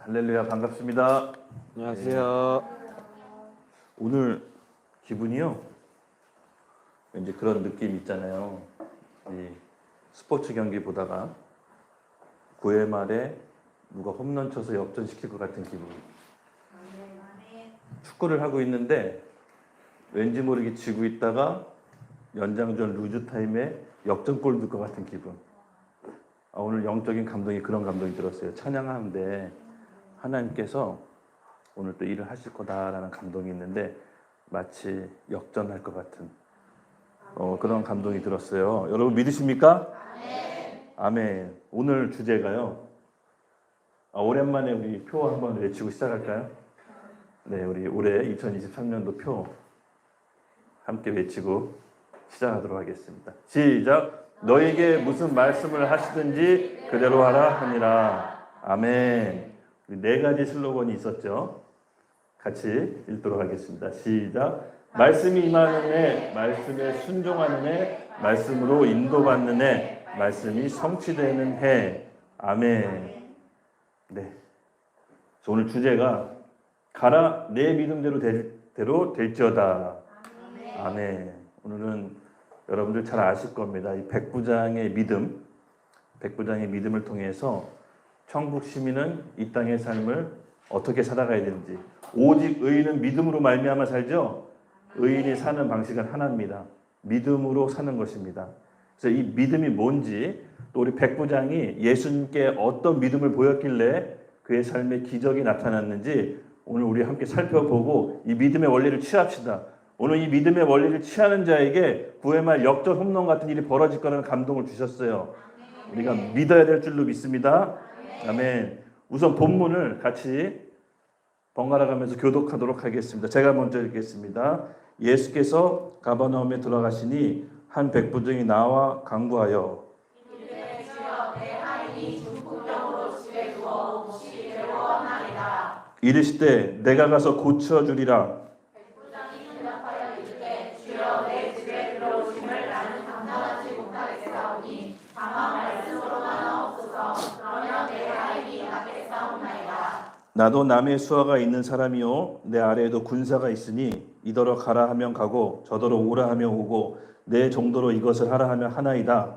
할렐루야, 반갑습니다. 안녕하세요. 오늘 기분이요, 왠지 그런 느낌 있잖아요. 이 스포츠 경기 보다가 9회 말에 누가 홈런 쳐서 역전시킬 것 같은 기분. 축구를 하고 있는데 왠지 모르게 지고 있다가 연장전 루즈 타임에 역전골 넣을 것 같은 기분. 오늘 영적인 감동이 그런 감동이 들었어요. 찬양하는데 하나님께서 오늘 또 일을 하실 거다라는 감동이 있는데 마치 역전할 것 같은 그런 감동이 들었어요. 여러분 믿으십니까? 아멘. 오늘 주제가요. 오랜만에 우리 표 한번 외치고 시작할까요? 네, 우리 올해 2023년도 표 함께 외치고 시작하도록 하겠습니다. 시작. 너에게 무슨 말씀을 하시든지 그대로 하라 하니라. 아멘. 네 가지 슬로건이 있었죠. 같이 읽도록 하겠습니다. 시작. 말씀이 임하는 애, 말씀에 순종하는 애, 말씀으로 인도받는 애, 말씀이 성취되는 해. 아멘. 네. 오늘 주제가 가라 내 믿음대로 될지어다. 아멘. 오늘은 여러분들 잘 아실 겁니다. 이 백부장의 믿음을 통해서 천국 시민은 이 땅의 삶을 어떻게 살아가야 되는지. 오직 의인은 믿음으로 말미암아 살죠. 의인이 사는 방식은 하나입니다. 믿음으로 사는 것입니다. 그래서 이 믿음이 뭔지, 또 우리 백부장이 예수님께 어떤 믿음을 보였길래 그의 삶에 기적이 나타났는지 오늘 우리 함께 살펴보고 이 믿음의 원리를 취합시다. 오늘 이 믿음의 원리를 취하는 자에게 9회 말 역전 홈런 같은 일이 벌어질 거라는 감동을 주셨어요. 우리가 믿어야 될 줄로 믿습니다. 아멘. 우선 본문을 같이 번갈아 가면서 교독하도록 하겠습니다. 제가 먼저 읽겠습니다. 예수께서 가버나움에 들어가시니 한 백부장이 나와 간구하여 이르시되 내가 가서 고쳐주리라. 백부장이 대답하여 이르되 주여 내 집에 들어오심을 나는 감당하지 못하겠사오니 다만 말씀으로만 하옵소서. 그러면 내 아이이 낫겠사옵나이다. 나도 남의 수하가 있는 사람이요 내 아래에도 군사가 있으니 이더러 가라 하면 가고 저더러 오라 하면 오고 내 정도로 이것을 하라 하면 하나이다.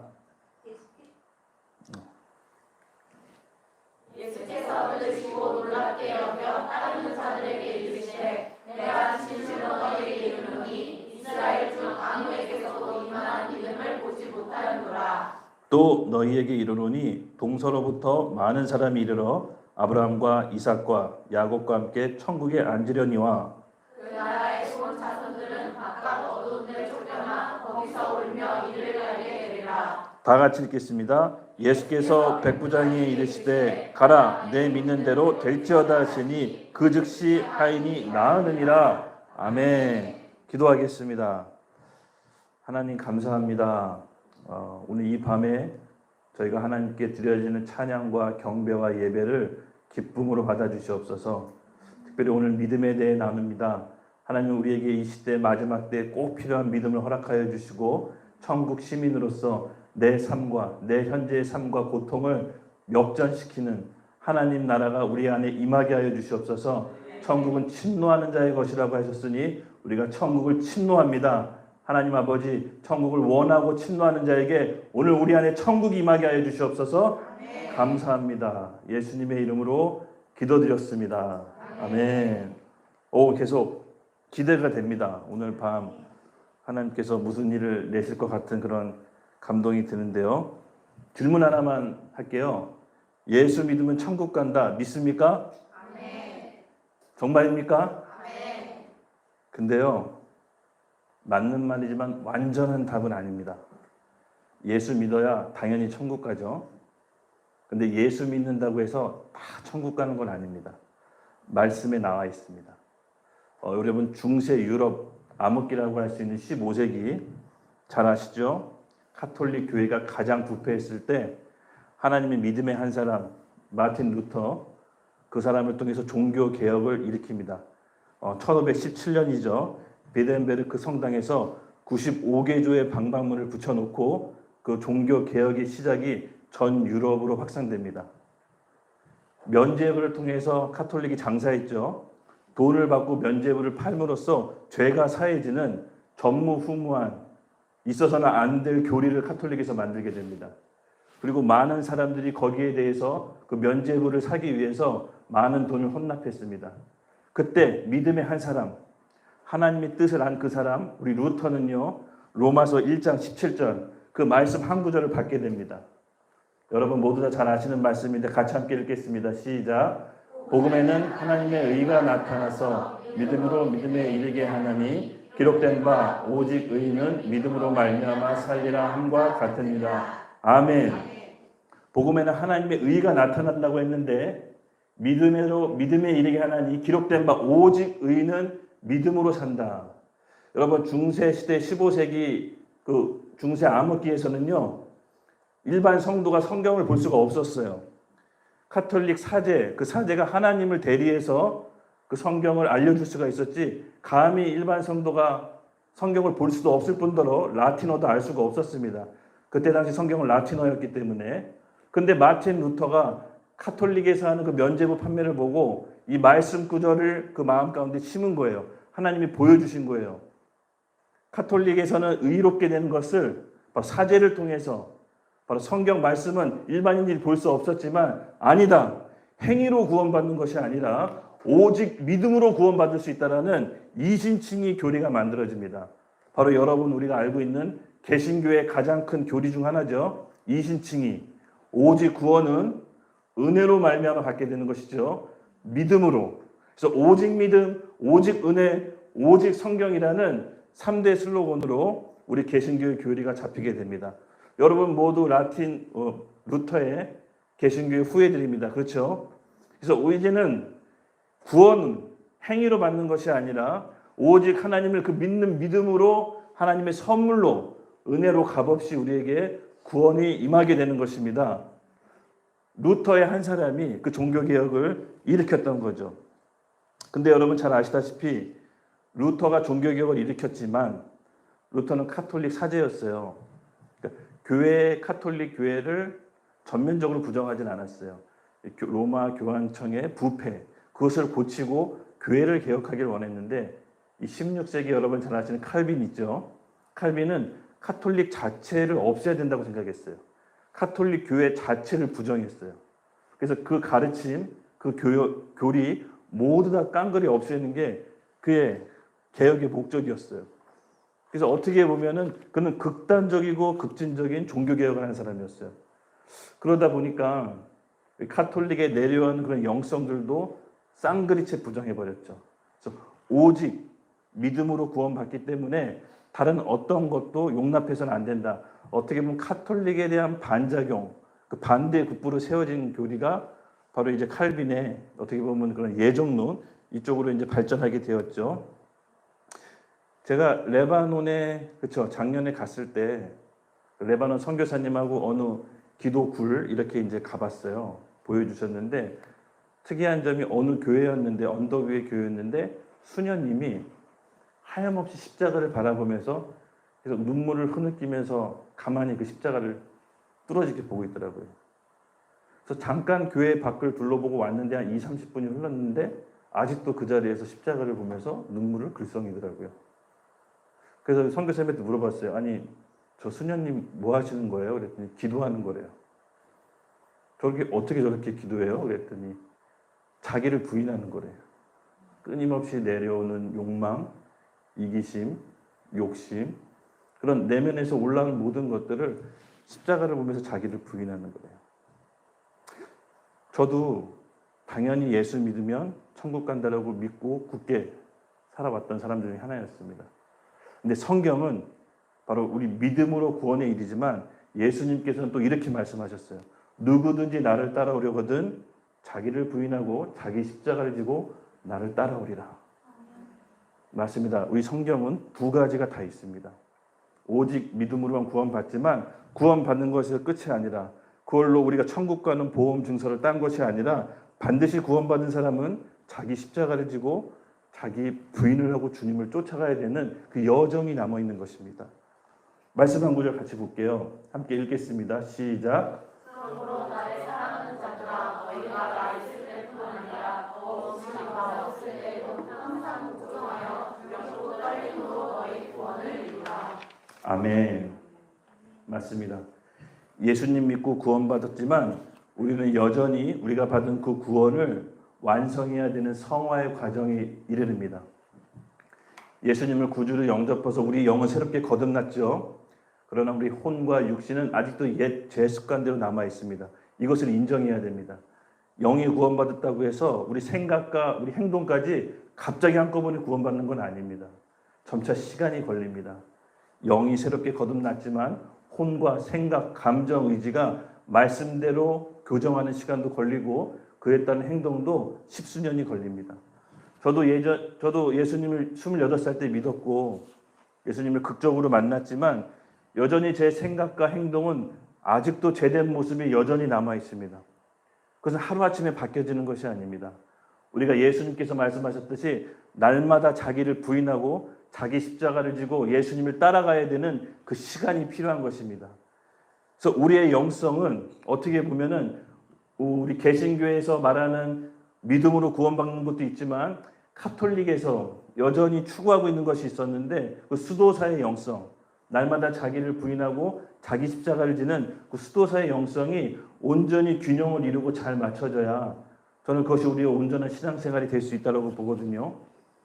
예수께서 들으시고 놀랍게 여겨 따르는 자들에게 이르시되 내가 진실로 너희에게 이르노니 이스라엘 중 아무에게서도 이만한 믿음을 보지 못하였노라. 또 너희에게 이르노니 동서로부터 많은 사람이 이르러 아브라함과 이삭과 야곱과 함께 천국에 앉으려니와 그 나라의 온 자손들은 바깥 어두운 데 쫓겨나 거기서 울며 이를 갈게 되리라. 다 같이 읽겠습니다. 예수께서 백부장이 이르시되 가라 내 믿는 대로 될지어다 하시니 그 즉시 하인이 나으느니라. 아멘. 기도하겠습니다. 하나님 감사합니다. 오늘 이 밤에 저희가 하나님께 드려지는 찬양과 경배와 예배를 기쁨으로 받아주시옵소서. 특별히 오늘 믿음에 대해 나눕니다. 하나님 우리에게 이 시대 마지막 때에 꼭 필요한 믿음을 허락하여 주시고 천국 시민으로서 내 삶과 내 현재의 삶과 고통을 역전시키는 하나님 나라가 우리 안에 임하게 하여 주시옵소서. 천국은 침노하는 자의 것이라고 하셨으니 우리가 천국을 침노합니다. 하나님 아버지 천국을 원하고 침노하는 자에게 오늘 우리 안에 천국이 임하게 하여 주시옵소서. 감사합니다. 예수님의 이름으로 기도드렸습니다. 아멘. 계속 기대가 됩니다. 오늘 밤 하나님께서 무슨 일을 내실 것 같은 그런 감동이 드는데요. 질문 하나만 할게요. 예수 믿으면 천국 간다. 믿습니까? 아멘. 정말입니까? 아멘. 근데요. 맞는 말이지만 완전한 답은 아닙니다. 예수 믿어야 당연히 천국 가죠. 근데 예수 믿는다고 해서 다 천국 가는 건 아닙니다. 말씀에 나와 있습니다. 여러분 중세 유럽 암흑기라고 할 수 있는 15세기 잘 아시죠? 카톨릭 교회가 가장 부패했을 때 하나님의 믿음의 한 사람 마틴 루터 그 사람을 통해서 종교 개혁을 일으킵니다. 1517년이죠. 베덴베르크 성당에서 95개조의 방방문을 붙여놓고 그 종교 개혁의 시작이 전 유럽으로 확산됩니다. 면죄부를 통해서 카톨릭이 장사했죠. 돈을 받고 면죄부를 팔므로써 죄가 사해지는 전무후무한 있어서는 안 될 교리를 카톨릭에서 만들게 됩니다. 그리고 많은 사람들이 거기에 대해서 그 면죄부를 사기 위해서 많은 돈을 헌납했습니다. 그때 믿음의 한 사람, 하나님의 뜻을 안 그 사람, 우리 루터는요, 로마서 1장 17절 그 말씀 한 구절을 받게 됩니다. 여러분 모두 다 잘 아시는 말씀인데 같이 함께 읽겠습니다. 시작. 복음에는 하나님의 의가 나타나서 믿음으로 믿음에 이르게 하나니 기록된 바 오직 의인은 믿음으로 말미암아 살리라 함과 같으니라. 아멘. 복음에는 하나님의 의가 나타난다고 했는데 믿음에 이르게 하나니 기록된 바 오직 의인은 믿음으로 산다. 여러분 중세 시대 15세기 그 중세 암흑기에서는요, 일반 성도가 성경을 볼 수가 없었어요. 카톨릭 사제, 그 사제가 하나님을 대리해서 그 성경을 알려줄 수가 있었지, 감히 일반 성도가 성경을 볼 수도 없을 뿐더러 라틴어도 알 수가 없었습니다. 그때 당시 성경은 라틴어였기 때문에. 근데 마틴 루터가 카톨릭에서 하는 그 면죄부 판매를 보고 이 말씀 구절을 그 마음 가운데 심은 거예요. 하나님이 보여주신 거예요. 카톨릭에서는 의롭게 되는 것을 바로 사제를 통해서, 바로 성경 말씀은 일반인들이 볼 수 없었지만 아니다. 행위로 구원받는 것이 아니라 오직 믿음으로 구원받을 수 있다라는 이신칭의 교리가 만들어집니다. 바로 여러분 우리가 알고 있는 개신교의 가장 큰 교리 중 하나죠. 이신칭의. 오직 구원은 은혜로 말미암아 받게 되는 것이죠. 믿음으로. 그래서 오직 믿음, 오직 은혜, 오직 성경이라는 3대 슬로건으로 우리 개신교의 교리가 잡히게 됩니다. 여러분 모두 라틴 루터의 개신교의 후예들입니다. 그렇죠? 그래서 이제는 구원은 행위로 받는 것이 아니라 오직 하나님을 그 믿는 믿음으로 하나님의 선물로 은혜로 값없이 우리에게 구원이 임하게 되는 것입니다. 루터의 한 사람이 그 종교개혁을 일으켰던 거죠. 근데 여러분 잘 아시다시피 루터가 종교개혁을 일으켰지만 루터는 카톨릭 사제였어요. 그러니까 카톨릭 교회를 전면적으로 부정하진 않았어요. 로마 교황청의 부패, 그것을 고치고 교회를 개혁하기를 원했는데 이 16세기 여러분 잘 아시는 칼빈 있죠. 칼빈은 카톨릭 자체를 없애야 된다고 생각했어요. 카톨릭 교회 자체를 부정했어요. 그래서 그 가르침, 그 교리 모두 다 깡그리 없애는 게 그의 개혁의 목적이었어요. 그래서 어떻게 보면은 그는 극단적이고 극진적인 종교개혁을 하는 사람이었어요. 그러다 보니까 카톨릭에 내려오는 그런 영성들도 쌍그리채 부정해버렸죠. 그래서 오직 믿음으로 구원받기 때문에 다른 어떤 것도 용납해서는 안 된다. 어떻게 보면 카톨릭에 대한 반작용, 그 반대 국부로 세워진 교리가 바로 이제 칼빈의 어떻게 보면 그런 예정론 이쪽으로 이제 발전하게 되었죠. 제가 레바논에 작년에 갔을 때 레바논 선교사님하고 어느 기도굴 이렇게 이제 가봤어요. 보여주셨는데 특이한 점이 어느 교회였는데 언덕 위의 교회였는데 수녀님이 하염없이 십자가를 바라보면서 계속 눈물을 흐느끼면서 가만히 그 십자가를 뚫어지게 보고 있더라고요. 그래서 잠깐 교회 밖을 둘러보고 왔는데 한 20-30분이 흘렀는데 아직도 그 자리에서 십자가를 보면서 눈물을 글썽이더라고요. 그래서 선교사님한테 물어봤어요. 아니 저 수녀님 뭐 하시는 거예요? 그랬더니 기도하는 거래요. 저렇게 어떻게 저렇게 기도해요? 그랬더니 자기를 부인하는 거래요. 끊임없이 내려오는 욕망, 이기심, 욕심, 그런 내면에서 올라오는 모든 것들을 십자가를 보면서 자기를 부인하는 거예요. 저도 당연히 예수 믿으면 천국 간다라고 믿고 굳게 살아왔던 사람들 중에 하나였습니다. 근데 성경은 바로 우리 믿음으로 구원에 이르지만 예수님께서는 또 이렇게 말씀하셨어요. 누구든지 나를 따라오려거든 자기를 부인하고 자기 십자가를 지고 나를 따라오리라. 맞습니다. 우리 성경은 두 가지가 다 있습니다. 오직 믿음으로만 구원받지만 구원받는 것이 끝이 아니라 그걸로 우리가 천국 가는 보험 증서를 딴 것이 아니라 반드시 구원받은 사람은 자기 십자가를 지고 자기 부인을 하고 주님을 쫓아가야 되는 그 여정이 남아있는 것입니다. 말씀 한 구절 같이 볼게요. 함께 읽겠습니다. 시작. 그러므로 나를 사랑하는 자들아 너희가 나의 항상 복종하여 두렵고 떨림으로 너희 구원을 이루라. 아멘. 맞습니다. 예수님 믿고 구원받았지만 우리는 여전히 우리가 받은 그 구원을 완성해야 되는 성화의 과정에 이르릅니다. 예수님을 구주로 영접해서 우리 영은 새롭게 거듭났죠. 그러나 우리 혼과 육신은 아직도 옛 죄 습관대로 남아 있습니다. 이것을 인정해야 됩니다. 영이 구원받았다고 해서 우리 생각과 우리 행동까지 갑자기 한꺼번에 구원받는 건 아닙니다. 점차 시간이 걸립니다. 영이 새롭게 거듭났지만 혼과 생각, 감정, 의지가 말씀대로 교정하는 시간도 걸리고 그에 따른 행동도 십수년이 걸립니다. 저도 예수님을 28살 때 믿었고 예수님을 극적으로 만났지만 여전히 제 생각과 행동은 아직도 제된 모습이 여전히 남아 있습니다. 그것은 하루아침에 바뀌어지는 것이 아닙니다. 우리가 예수님께서 말씀하셨듯이 날마다 자기를 부인하고 자기 십자가를 지고 예수님을 따라가야 되는 그 시간이 필요한 것입니다. 그래서 우리의 영성은 어떻게 보면은 우리 개신교에서 말하는 믿음으로 구원받는 것도 있지만 카톨릭에서 여전히 추구하고 있는 것이 있었는데 그 수도사의 영성, 날마다 자기를 부인하고 자기 십자가를 지는 그 수도사의 영성이 온전히 균형을 이루고 잘 맞춰져야 저는 그것이 우리의 온전한 신앙생활이 될 수 있다고 보거든요.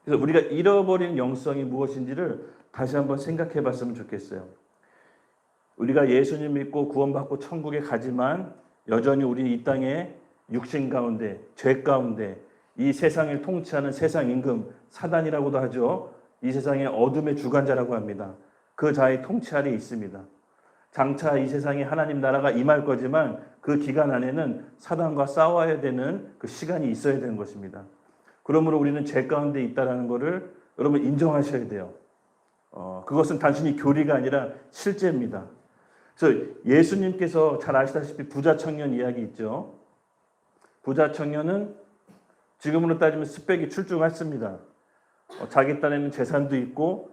그래서 우리가 잃어버린 영성이 무엇인지를 다시 한번 생각해 봤으면 좋겠어요. 우리가 예수님 믿고 구원받고 천국에 가지만 여전히 우리 이 땅에 육신 가운데, 죄 가운데 이 세상을 통치하는 세상 임금, 사단이라고도 하죠. 이 세상의 어둠의 주관자라고 합니다. 그 자의 통치 아래에 있습니다. 장차 이 세상에 하나님 나라가 임할 거지만 그 기간 안에는 사단과 싸워야 되는 그 시간이 있어야 되는 것입니다. 그러므로 우리는 죄 가운데 있다는 것을 여러분 인정하셔야 돼요. 그것은 단순히 교리가 아니라 실제입니다. 그래서 예수님께서 잘 아시다시피 부자 청년 이야기 있죠. 부자 청년은 지금으로 따지면 스펙이 출중했습니다. 자기 딴에는 재산도 있고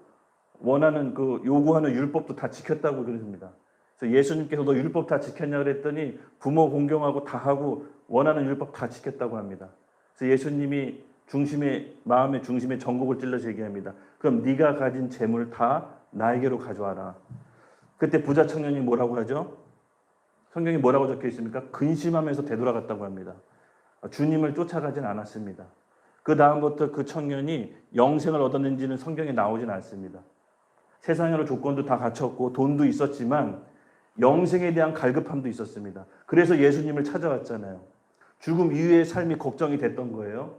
원하는 그 요구하는 율법도 다 지켰다고 그러십니다. 그래서 예수님께서 너 율법 다 지켰냐 그랬더니 부모 공경하고 다 하고 원하는 율법 다 지켰다고 합니다. 그래서 예수님이 마음의 중심에 전곡을 찔러서 얘기합니다. 그럼 네가 가진 재물 다 나에게로 가져와라. 그때 부자 청년이 뭐라고 하죠? 성경에 뭐라고 적혀 있습니까? 근심하면서 되돌아갔다고 합니다. 주님을 쫓아가진 않았습니다. 그 다음부터 그 청년이 영생을 얻었는지는 성경에 나오진 않습니다. 세상의 조건도 다 갖췄고 돈도 있었지만 영생에 대한 갈급함도 있었습니다. 그래서 예수님을 찾아왔잖아요. 죽음 이후의 삶이 걱정이 됐던 거예요.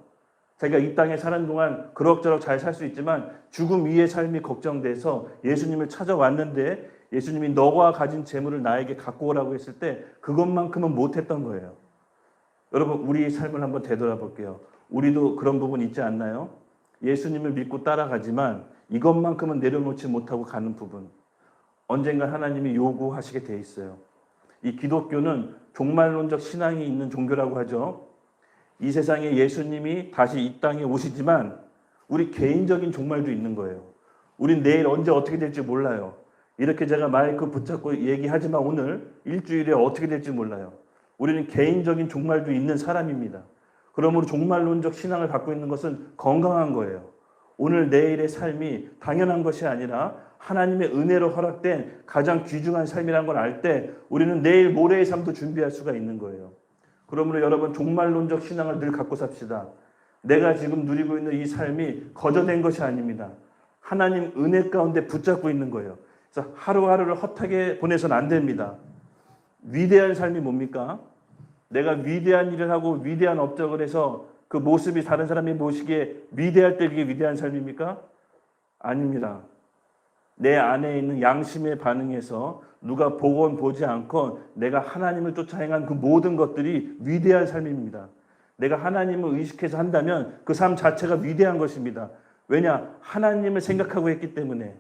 자기가 이 땅에 사는 동안 그럭저럭 잘 살 수 있지만 죽음 이후의 삶이 걱정돼서 예수님을 찾아왔는데 예수님이 너가 가진 재물을 나에게 갖고 오라고 했을 때 그것만큼은 못했던 거예요. 여러분 우리 삶을 한번 되돌아볼게요. 우리도 그런 부분 있지 않나요? 예수님을 믿고 따라가지만 이것만큼은 내려놓지 못하고 가는 부분. 언젠가 하나님이 요구하시게 돼 있어요. 이 기독교는 종말론적 신앙이 있는 종교라고 하죠. 이 세상에 예수님이 다시 이 땅에 오시지만 우리 개인적인 종말도 있는 거예요. 우린 내일 언제 어떻게 될지 몰라요. 이렇게 제가 마이크 붙잡고 얘기하지만 오늘 일주일에 어떻게 될지 몰라요. 우리는 개인적인 종말도 있는 사람입니다. 그러므로 종말론적 신앙을 갖고 있는 것은 건강한 거예요. 오늘 내일의 삶이 당연한 것이 아니라 하나님의 은혜로 허락된 가장 귀중한 삶이라는 걸 알 때 우리는 내일 모레의 삶도 준비할 수가 있는 거예요. 그러므로 여러분 종말론적 신앙을 늘 갖고 삽시다. 내가 지금 누리고 있는 이 삶이 거저된 것이 아닙니다. 하나님 은혜 가운데 붙잡고 있는 거예요. 그래서 하루하루를 헛하게 보내서는 안 됩니다. 위대한 삶이 뭡니까? 내가 위대한 일을 하고 위대한 업적을 해서 그 모습이 다른 사람이 보시기에 위대할 때 그게 위대한 삶입니까? 아닙니다. 내 안에 있는 양심에 반응해서 누가 보건 보지 않건 내가 하나님을 쫓아 행한 그 모든 것들이 위대한 삶입니다. 내가 하나님을 의식해서 한다면 그 삶 자체가 위대한 것입니다. 왜냐? 하나님을 생각하고 했기 때문에.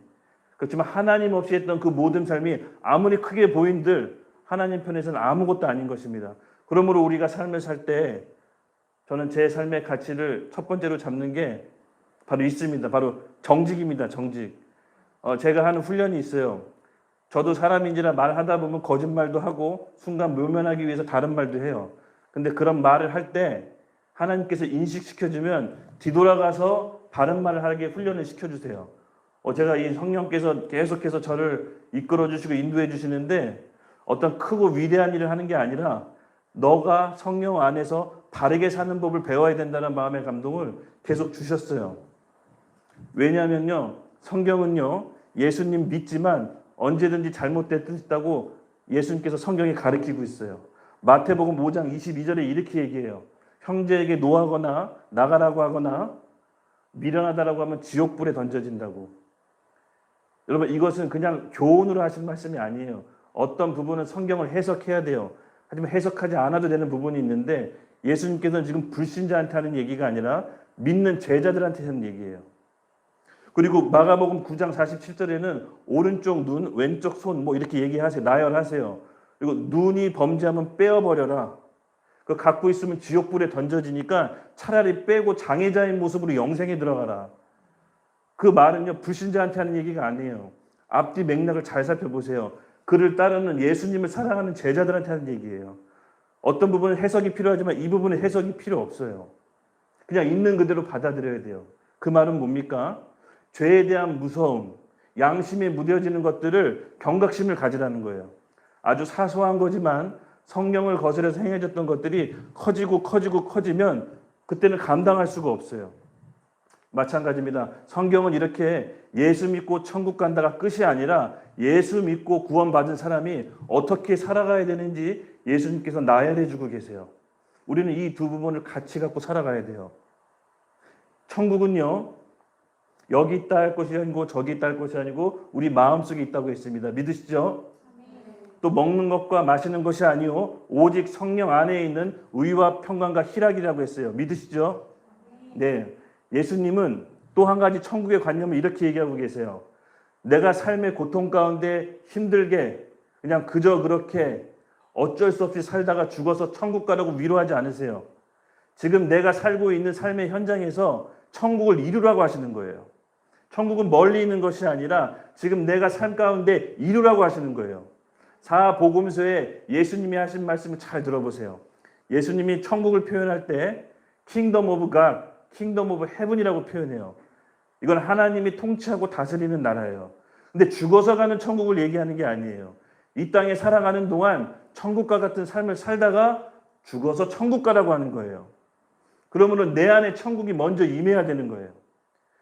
그렇지만 하나님 없이 했던 그 모든 삶이 아무리 크게 보인들 하나님 편에서는 아무것도 아닌 것입니다. 그러므로 우리가 삶을 살 때 저는 제 삶의 가치를 첫 번째로 잡는 게 바로 있습니다. 바로 정직입니다. 정직. 제가 하는 훈련이 있어요. 저도 사람인지라 말하다 보면 거짓말도 하고 순간 묘면하기 위해서 다른 말도 해요. 근데 그런 말을 할 때 하나님께서 인식시켜주면 뒤돌아가서 바른 말을 하게 훈련을 시켜주세요. 제가 이 성령께서 계속해서 저를 이끌어 주시고 인도해 주시는데 어떤 크고 위대한 일을 하는 게 아니라 너가 성령 안에서 바르게 사는 법을 배워야 된다는 마음의 감동을 계속 주셨어요. 왜냐하면요, 성경은요, 예수님 믿지만 언제든지 잘못됐다고 예수님께서 성경에 가르치고 있어요. 마태복음 5장 22절에 이렇게 얘기해요. 형제에게 노하거나 나가라고 하거나 미련하다라고 하면 지옥불에 던져진다고. 여러분, 이것은 그냥 교훈으로 하신 말씀이 아니에요. 어떤 부분은 성경을 해석해야 돼요. 하지만 해석하지 않아도 되는 부분이 있는데 예수님께서는 지금 불신자한테 하는 얘기가 아니라 믿는 제자들한테 하는 얘기예요. 그리고 마가복음 9장 47절에는 오른쪽 눈, 왼쪽 손 뭐 이렇게 얘기하세요. 나열하세요. 그리고 눈이 범죄하면 빼어버려라. 그 갖고 있으면 지옥불에 던져지니까 차라리 빼고 장애자인 모습으로 영생에 들어가라. 그 말은요, 불신자한테 하는 얘기가 아니에요. 앞뒤 맥락을 잘 살펴보세요. 그를 따르는 예수님을 사랑하는 제자들한테 하는 얘기예요. 어떤 부분은 해석이 필요하지만 이 부분은 해석이 필요 없어요. 그냥 있는 그대로 받아들여야 돼요. 그 말은 뭡니까? 죄에 대한 무서움, 양심에 무뎌지는 것들을 경각심을 가지라는 거예요. 아주 사소한 거지만 성령을 거스려서 행해졌던 것들이 커지면 그때는 감당할 수가 없어요. 마찬가지입니다. 성경은 이렇게 예수 믿고 천국 간다가 끝이 아니라 예수 믿고 구원받은 사람이 어떻게 살아가야 되는지 예수님께서 나열해 주고 계세요. 우리는 이 두 부분을 같이 갖고 살아가야 돼요. 천국은요, 여기 있다 할 것이 아니고 저기 있다 할 것이 아니고 우리 마음속에 있다고 했습니다. 믿으시죠? 또 먹는 것과 마시는 것이 아니요 오직 성령 안에 있는 의와 평강과 희락이라고 했어요. 믿으시죠? 네. 예수님은 또 한 가지 천국의 관념을 이렇게 얘기하고 계세요. 내가 삶의 고통 가운데 힘들게 그냥 그저 그렇게 어쩔 수 없이 살다가 죽어서 천국 가라고 위로하지 않으세요. 지금 내가 살고 있는 삶의 현장에서 천국을 이루라고 하시는 거예요. 천국은 멀리 있는 것이 아니라 지금 내가 삶 가운데 이루라고 하시는 거예요. 사복음서에 예수님이 하신 말씀을 잘 들어보세요. 예수님이 천국을 표현할 때 Kingdom of God, Kingdom of Heaven이라고 표현해요. 이건 하나님이 통치하고 다스리는 나라예요. 근데 죽어서 가는 천국을 얘기하는 게 아니에요. 이 땅에 살아가는 동안 천국과 같은 삶을 살다가 죽어서 천국 가라고 하는 거예요. 그러면은 내 안에 천국이 먼저 임해야 되는 거예요.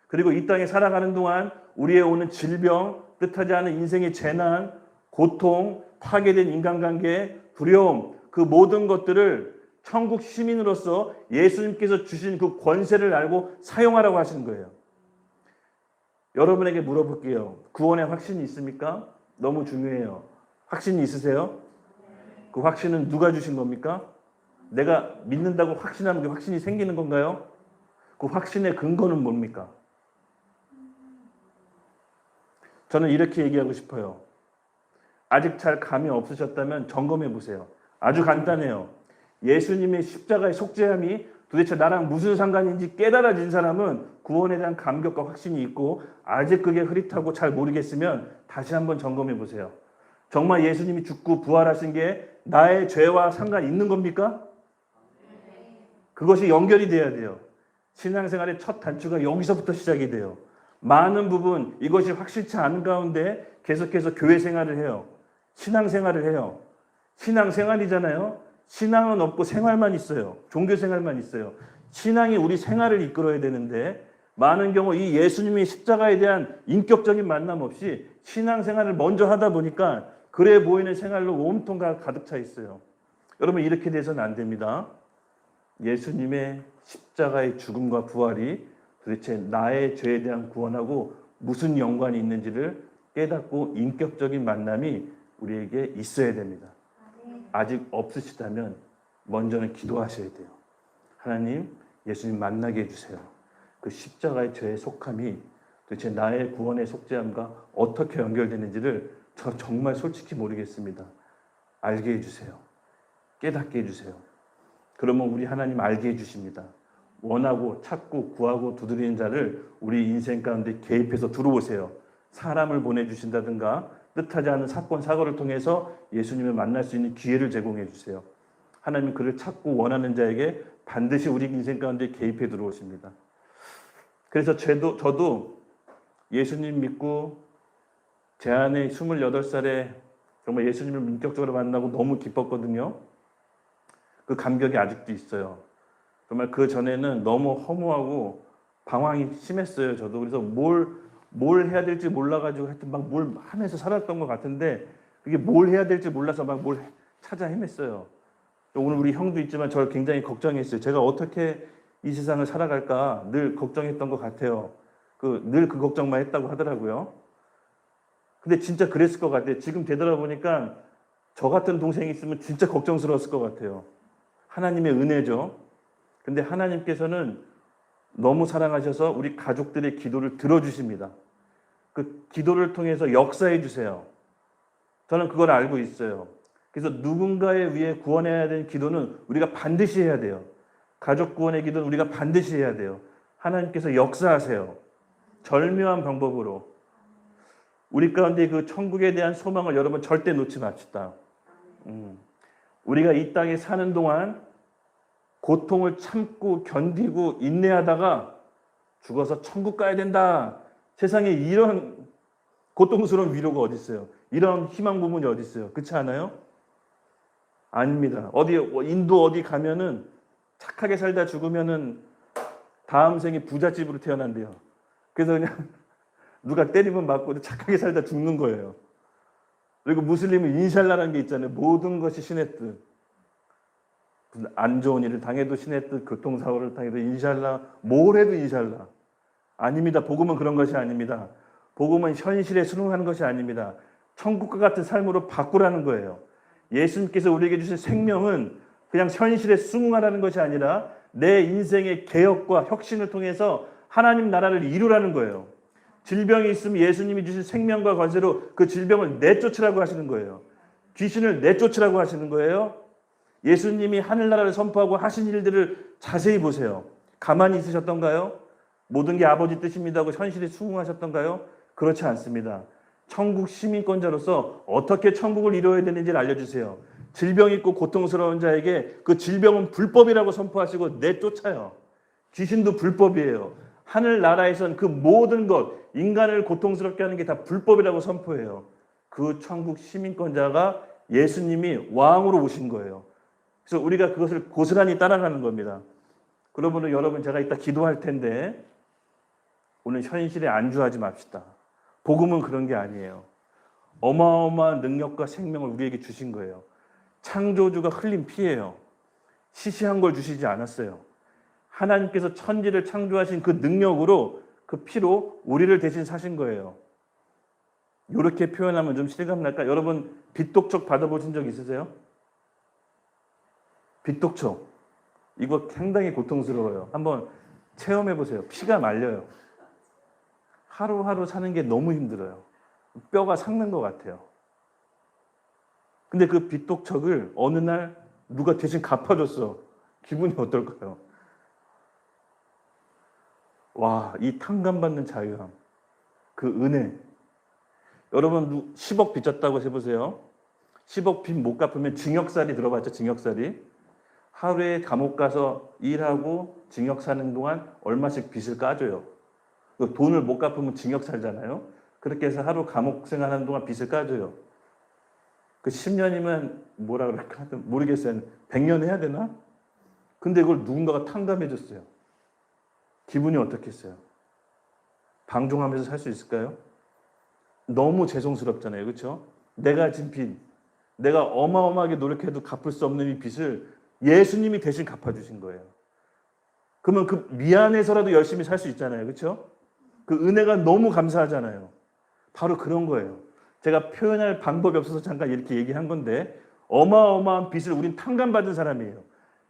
그리고 이 땅에 살아가는 동안 우리에 오는 질병, 뜻하지 않은 인생의 재난, 고통, 파괴된 인간관계, 두려움, 그 모든 것들을 천국 시민으로서 예수님께서 주신 그 권세를 알고 사용하라고 하시는 거예요. 여러분에게 물어볼게요. 구원의 확신이 있습니까? 너무 중요해요. 확신이 있으세요? 그 확신은 누가 주신 겁니까? 내가 믿는다고 확신하면 그 확신이 생기는 건가요? 그 확신의 근거는 뭡니까? 저는 이렇게 얘기하고 싶어요. 아직 잘 감이 없으셨다면 점검해 보세요. 아주 간단해요. 예수님의 십자가의 속죄함이 도대체 나랑 무슨 상관인지 깨달아진 사람은 구원에 대한 감격과 확신이 있고, 아직 그게 흐릿하고 잘 모르겠으면 다시 한번 점검해 보세요. 정말 예수님이 죽고 부활하신 게 나의 죄와 상관 있는 겁니까? 그것이 연결이 돼야 돼요. 신앙생활의 첫 단추가 여기서부터 시작이 돼요. 많은 부분 이것이 확실치 않은 가운데 계속해서 교회 생활을 해요. 신앙생활을 해요. 신앙생활이잖아요. 신앙은 없고 생활만 있어요. 종교생활만 있어요. 신앙이 우리 생활을 이끌어야 되는데 많은 경우 이 예수님의 십자가에 대한 인격적인 만남 없이 신앙생활을 먼저 하다 보니까 그래 보이는 생활로 온통 가득 차 있어요. 여러분, 이렇게 돼서는 안 됩니다. 예수님의 십자가의 죽음과 부활이 도대체 나의 죄에 대한 구원하고 무슨 연관이 있는지를 깨닫고 인격적인 만남이 우리에게 있어야 됩니다. 아직 없으시다면 먼저는 기도하셔야 돼요. 하나님, 예수님 만나게 해주세요. 그 십자가의 죄의 속함이 도대체 나의 구원의 속죄함과 어떻게 연결되는지를 저 정말 솔직히 모르겠습니다. 알게 해주세요. 깨닫게 해주세요. 그러면 우리 하나님 알게 해주십니다. 원하고 찾고 구하고 두드리는 자를 우리 인생 가운데 개입해서 들어오세요. 사람을 보내주신다든가 뜻하지 않은 사건 사고를 통해서 예수님을 만날 수 있는 기회를 제공해 주세요. 하나님은 그를 찾고 원하는 자에게 반드시 우리 인생 가운데 개입해 들어오십니다. 그래서 저도 예수님 믿고 제 안에 28살에 정말 예수님을 인격적으로 만나고 너무 기뻤거든요. 그 감격이 아직도 있어요. 정말 그 전에는 너무 허무하고 방황이 심했어요. 저도 그래서 뭘 해야 될지 몰라가지고 하여튼 막 뭘 하면서 살았던 것 같은데 그게 뭘 해야 될지 몰라서 막 뭘 찾아 헤맸어요. 오늘 우리 형도 있지만 저를 굉장히 걱정했어요. 제가 어떻게 이 세상을 살아갈까 늘 걱정했던 것 같아요. 늘 그 걱정만 했다고 하더라고요. 근데 진짜 그랬을 것 같아요. 지금 되돌아보니까 저 같은 동생이 있으면 진짜 걱정스러웠을 것 같아요. 하나님의 은혜죠. 근데 하나님께서는 너무 사랑하셔서 우리 가족들의 기도를 들어주십니다. 그 기도를 통해서 역사해 주세요. 저는 그걸 알고 있어요. 그래서 누군가에 위해 구원해야 되는 기도는 우리가 반드시 해야 돼요. 가족 구원의 기도는 우리가 반드시 해야 돼요. 하나님께서 역사하세요. 절묘한 방법으로. 우리 가운데 그 천국에 대한 소망을 여러분 절대 놓지 맙시다. 우리가 이 땅에 사는 동안 고통을 참고 견디고 인내하다가 죽어서 천국 가야 된다. 세상에 이런 고통스러운 위로가 어디 있어요? 이런 희망 부문이 어디 있어요? 그렇지 않아요? 아닙니다. 인도 어디 가면은 착하게 살다 죽으면은 다음 생에 부잣집으로 태어난대요. 그래서 그냥 누가 때리면 맞고 착하게 살다 죽는 거예요. 그리고 무슬림은 인샬라라는 게 있잖아요. 모든 것이 신의 뜻. 안 좋은 일을 당해도 신의 뜻, 교통사고를 당해도 인샬라, 뭘 해도 인샬라. 아닙니다. 복음은 그런 것이 아닙니다. 복음은 현실에 순응하는 것이 아닙니다. 천국과 같은 삶으로 바꾸라는 거예요. 예수님께서 우리에게 주신 생명은 그냥 현실에 순응하라는 것이 아니라 내 인생의 개혁과 혁신을 통해서 하나님 나라를 이루라는 거예요. 질병이 있으면 예수님이 주신 생명과 권세로 그 질병을 내쫓으라고 하시는 거예요. 귀신을 내쫓으라고 하시는 거예요. 예수님이 하늘나라를 선포하고 하신 일들을 자세히 보세요. 가만히 있으셨던가요? 모든 게 아버지 뜻입니다 하고 현실에 순응하셨던가요? 그렇지 않습니다. 천국 시민권자로서 어떻게 천국을 이루어야 되는지를 알려주세요. 질병 있고 고통스러운 자에게 그 질병은 불법이라고 선포하시고 내쫓아요. 귀신도 불법이에요. 하늘나라에선 그 모든 것, 인간을 고통스럽게 하는 게 다 불법이라고 선포해요. 그 천국 시민권자가 예수님이 왕으로 오신 거예요. 그래서 우리가 그것을 고스란히 따라가는 겁니다. 그러므로 여러분 제가 이따 기도할 텐데 오늘 현실에 안주하지 맙시다. 복음은 그런 게 아니에요. 어마어마한 능력과 생명을 우리에게 주신 거예요. 창조주가 흘린 피예요. 시시한 걸 주시지 않았어요. 하나님께서 천지를 창조하신 그 능력으로 그 피로 우리를 대신 사신 거예요. 이렇게 표현하면 좀 실감날까? 여러분 빚독촉 받아보신 적 있으세요? 빚독촉. 이거 상당히 고통스러워요. 한번 체험해보세요. 피가 말려요. 하루하루 사는 게 너무 힘들어요. 뼈가 삭는 것 같아요. 근데 그 빚독촉을 어느 날 누가 대신 갚아줬어. 기분이 어떨까요? 와, 이 탕감받는 자유함, 그 은혜. 여러분 10억 빚졌다고 해보세요. 10억 빚 못 갚으면 징역살이 들어봤죠? 징역살이. 하루에 감옥 가서 일하고 징역 사는 동안 얼마씩 빚을 까줘요. 돈을 못 갚으면 징역 살잖아요. 그렇게 해서 하루 감옥 생활하는 동안 빚을 까줘요. 그 10년이면 뭐라 그럴까? 모르겠어요. 100년 해야 되나? 근데 그걸 누군가가 탕감해 줬어요. 기분이 어떻겠어요? 방종하면서 살 수 있을까요? 너무 죄송스럽잖아요. 그렇죠? 내가 진 빚, 내가 어마어마하게 노력해도 갚을 수 없는 이 빚을 예수님이 대신 갚아주신 거예요. 그러면 그 미안해서라도 열심히 살 수 있잖아요. 그렇죠? 그 은혜가 너무 감사하잖아요. 바로 그런 거예요. 제가 표현할 방법이 없어서 잠깐 이렇게 얘기한 건데 어마어마한 빚을 우린 탕감받은 사람이에요.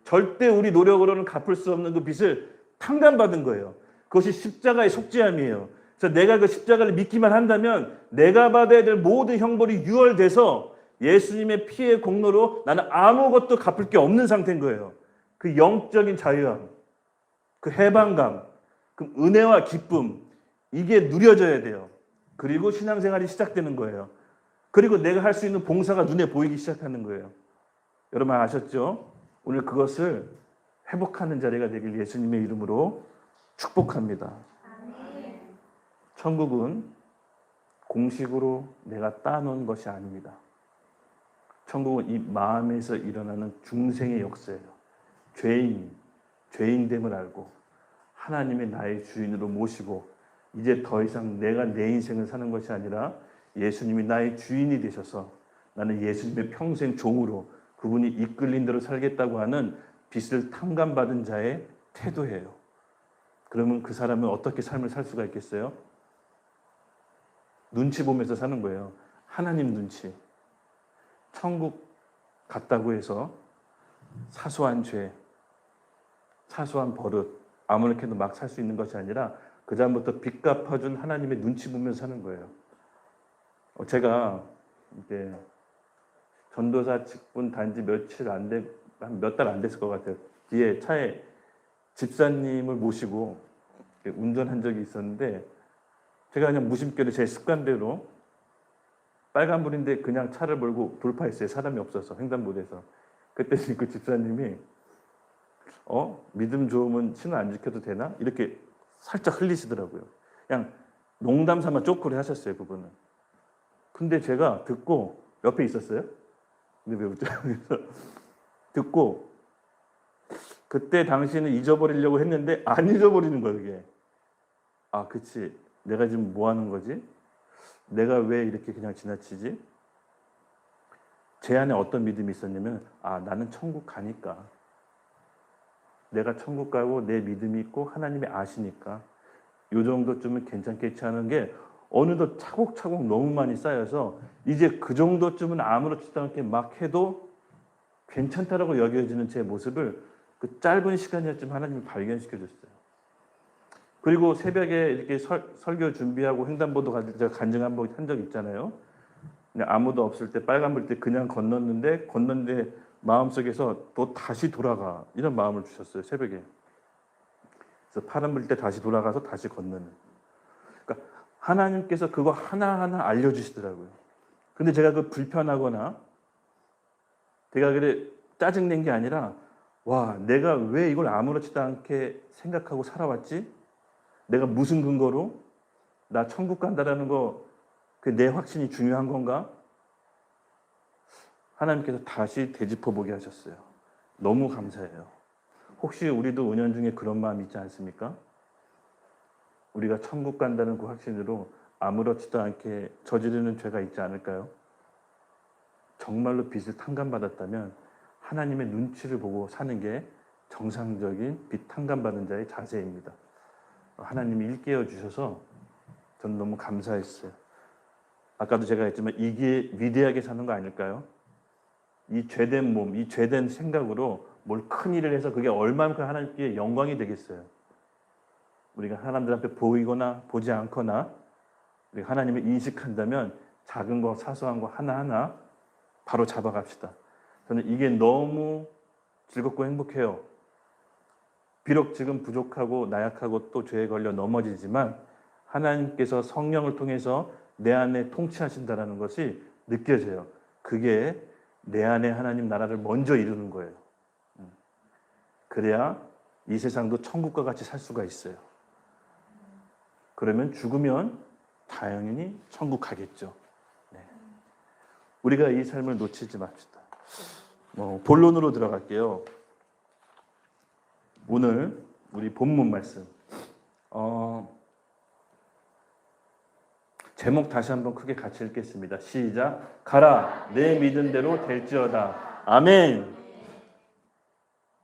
절대 우리 노력으로는 갚을 수 없는 그 빚을 탕감받은 거예요. 그것이 십자가의 속죄함이에요. 그래서 내가 그 십자가를 믿기만 한다면 내가 받아야 될 모든 형벌이 유월돼서 예수님의 피의 공로로 나는 아무것도 갚을 게 없는 상태인 거예요. 그 영적인 자유함, 그 해방감, 그 은혜와 기쁨, 이게 누려져야 돼요. 그리고 신앙생활이 시작되는 거예요. 그리고 내가 할 수 있는 봉사가 눈에 보이기 시작하는 거예요. 여러분 아셨죠? 오늘 그것을 회복하는 자리가 되길 예수님의 이름으로 축복합니다. 천국은 공식으로 내가 따놓은 것이 아닙니다. 천국은 이 마음에서 일어나는 중생의 역사예요. 죄인됨을 알고 하나님의 나의 주인으로 모시고 이제 더 이상 내가 내 인생을 사는 것이 아니라 예수님이 나의 주인이 되셔서 나는 예수님의 평생 종으로 그분이 이끌린 대로 살겠다고 하는 빛을 탕감받은 자의 태도예요. 그러면 그 사람은 어떻게 삶을 살 수가 있겠어요? 눈치 보면서 사는 거예요. 하나님 눈치. 천국 갔다고 해서 사소한 죄, 사소한 버릇, 아무렇게도 막 살 수 있는 것이 아니라 그 다음부터 빚 갚아준 하나님의 눈치 보면서 사는 거예요. 제가 이제 전도사 직분 단지 며칠 안 돼, 한 몇 달 안 됐을 것 같아요. 뒤에 차에 집사님을 모시고 운전한 적이 있었는데 제가 그냥 무심결에 제 습관대로 빨간불인데 그냥 차를 몰고 돌파했어요. 사람이 없어서 횡단보도에서. 그때 그 집사님이 믿음 좋으면 신호 안 지켜도 되나? 이렇게 살짝 흘리시더라고요. 그냥 농담 삼아 쪼크를 하셨어요. 그분은. 근데 제가 듣고 옆에 있었어요. 근데 왜 웃죠? 듣고 그때 당시는 잊어버리려고 했는데 안 잊어버리는 거예요. 이게. 아, 그치. 내가 지금 뭐 하는 거지? 내가 왜 이렇게 그냥 지나치지? 제 안에 어떤 믿음이 있었냐면 나는 천국 가니까. 내가 천국 가고 내 믿음이 있고 하나님이 아시니까 요 정도쯤은 괜찮겠지 하는 게 어느덧 차곡차곡 너무 많이 쌓여서 이제 그 정도쯤은 아무렇지도 않게 막 해도 괜찮다라고 여겨지는 제 모습을 그 짧은 시간이었지만 하나님이 발견시켜 줬어요. 그리고 새벽에 이렇게 설교 준비하고 횡단보도 갈 때 제가 간증 한번 한 적 있잖아요. 그냥 아무도 없을 때 빨간불 때 그냥 건넜는데 마음속에서 또 다시 돌아가 이런 마음을 주셨어요. 새벽에. 그래서 파란불 때 다시 돌아가서 다시 건너는. 그러니까 하나님께서 그거 하나하나 알려주시더라고요. 근데 제가 그 불편하거나 제가 그래 짜증낸 게 아니라 내가 왜 이걸 아무렇지도 않게 생각하고 살아왔지? 내가 무슨 근거로 나 천국 간다라는 거 그 내 확신이 중요한 건가? 하나님께서 다시 되짚어 보게 하셨어요. 너무 감사해요. 혹시 우리도 은연중에 그런 마음 있지 않습니까? 우리가 천국 간다는 그 확신으로 아무렇지도 않게 저지르는 죄가 있지 않을까요? 정말로 빚을 탕감받았다면 하나님의 눈치를 보고 사는 게 정상적인 빚 탕감받은 자의 자세입니다. 하나님이 일깨워 주셔서 저는 너무 감사했어요. 아까도 제가 했지만 이게 위대하게 사는 거 아닐까요? 이 죄된 몸, 이 죄된 생각으로 뭘 큰 일을 해서 그게 얼마만큼 하나님께 영광이 되겠어요. 우리가 사람들한테 보이거나 보지 않거나 우리가 하나님을 인식한다면 작은 거 사소한 거 하나하나 바로 잡아갑시다. 저는 이게 너무 즐겁고 행복해요. 비록 지금 부족하고 나약하고 또 죄에 걸려 넘어지지만 하나님께서 성령을 통해서 내 안에 통치하신다는 것이 느껴져요. 그게 내 안에 하나님 나라를 먼저 이루는 거예요. 그래야 이 세상도 천국과 같이 살 수가 있어요. 그러면 죽으면 당연히 천국 가겠죠. 네. 우리가 이 삶을 놓치지 맙시다. 본론으로 들어갈게요. 오늘 우리 본문 말씀. 제목 다시 한번 크게 같이 읽겠습니다. 시작. 가라, 내 믿은 대로 될지어다. 아멘.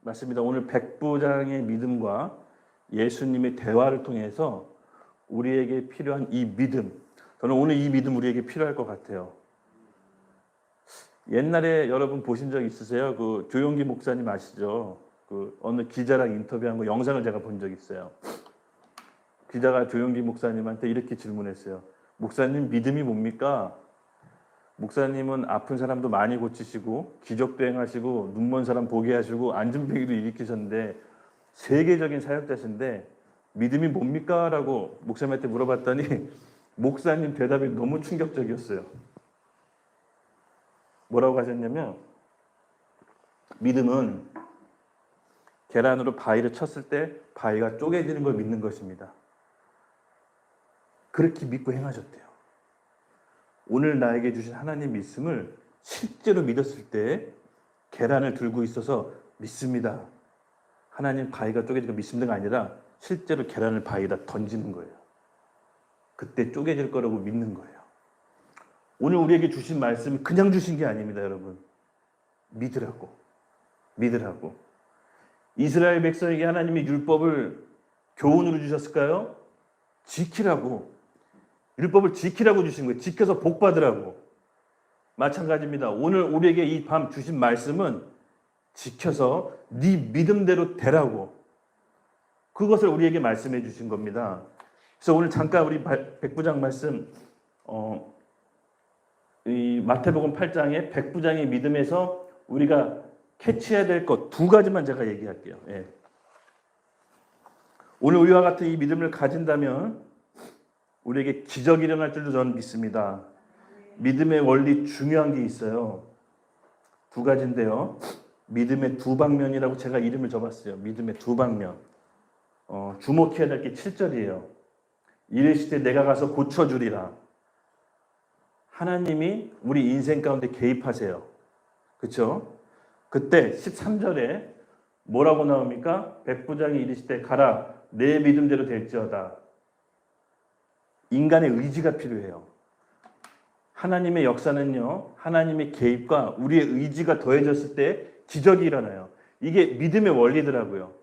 맞습니다. 오늘 백부장의 믿음과 예수님의 대화를 통해서 우리에게 필요한 이 믿음. 저는 오늘 이 믿음 우리에게 필요할 것 같아요. 옛날에 여러분 보신 적 있으세요? 그 조용기 목사님 아시죠? 그 어느 기자랑 인터뷰한 거 영상을 제가 본 적 있어요. 기자가 조용기 목사님한테 이렇게 질문했어요. 목사님 믿음이 뭡니까? 목사님은 아픈 사람도 많이 고치시고 기적도 행하시고 눈먼 사람 보게 하시고 안진뱅이도 일으키셨는데 세계적인 사역자신데 믿음이 뭡니까? 라고 목사님한테 물어봤더니 목사님 대답이 너무 충격적이었어요. 뭐라고 하셨냐면 믿음은 계란으로 바위를 쳤을 때 바위가 쪼개지는 걸 믿는 것입니다. 그렇게 믿고 행하셨대요. 오늘 나에게 주신 하나님 말씀을 실제로 믿었을 때 계란을 들고 있어서 믿습니다. 하나님 바위가 쪼개지고 믿습니다가 아니라 실제로 계란을 바위에다 던지는 거예요. 그때 쪼개질 거라고 믿는 거예요. 오늘 우리에게 주신 말씀이 그냥 주신 게 아닙니다, 여러분. 믿으라고. 믿으라고. 이스라엘 백성에게 하나님이 율법을 교훈으로 주셨을까요? 지키라고. 율법을 지키라고 주신 거예요. 지켜서 복 받으라고. 마찬가지입니다. 오늘 우리에게 이 밤 주신 말씀은 지켜서 네 믿음대로 되라고. 그것을 우리에게 말씀해 주신 겁니다. 그래서 오늘 잠깐 우리 백부장 말씀 이 마태복음 8장의 백부장의 믿음에서 우리가 캐치해야 될 것 두 가지만 제가 얘기할게요. 예. 오늘 우리와 같은 이 믿음을 가진다면 우리에게 기적이 일어날 줄도 저는 믿습니다. 믿음의 원리 중요한 게 있어요. 두 가지인데요. 믿음의 두 방면이라고 제가 이름을 줘봤어요. 믿음의 두 방면. 주목해야 될 게 7절이에요. 이르시되 내가 가서 고쳐주리라. 하나님이 우리 인생 가운데 개입하세요. 그렇죠? 그때 13절에 뭐라고 나옵니까? 백부장이 이르시되 가라 내 믿음대로 될지어다. 인간의 의지가 필요해요. 하나님의 역사는요, 하나님의 개입과 우리의 의지가 더해졌을 때 기적이 일어나요. 이게 믿음의 원리더라고요.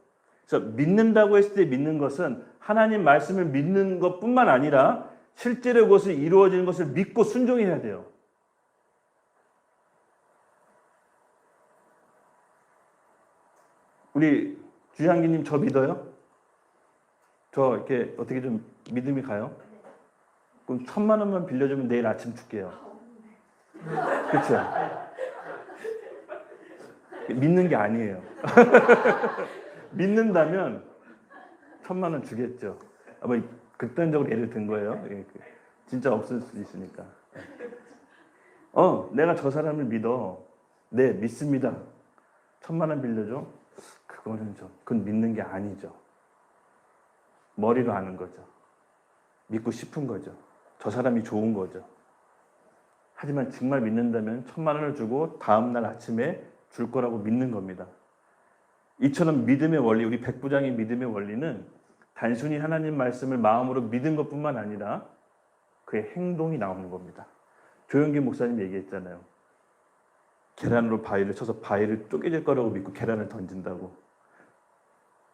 그래서 믿는다고 했을 때 믿는 것은 하나님 말씀을 믿는 것뿐만 아니라 실제로 그것이 이루어지는 것을 믿고 순종해야 돼요. 우리 주향기님 저 믿어요? 저 이렇게 어떻게 좀 믿음이 가요? 그럼 1,000만 원만 빌려주면 내일 아침 줄게요. 그렇죠? 믿는 게 아니에요. 믿는다면 1,000만 원 주겠죠. 아마 극단적으로 예를 든 거예요. 진짜 없을 수도 있으니까. 내가 저 사람을 믿어. 네, 믿습니다. 1,000만 원 빌려줘? 그건 믿는 게 아니죠. 머리로 아는 거죠. 믿고 싶은 거죠. 저 사람이 좋은 거죠. 하지만 정말 믿는다면 1,000만 원을 주고 다음날 아침에 줄 거라고 믿는 겁니다. 이처럼 믿음의 원리, 우리 백부장의 믿음의 원리는 단순히 하나님 말씀을 마음으로 믿은 것뿐만 아니라 그의 행동이 나오는 겁니다. 조영기 목사님 얘기했잖아요. 계란으로 바위를 쳐서 바위를 쪼개질 거라고 믿고 계란을 던진다고.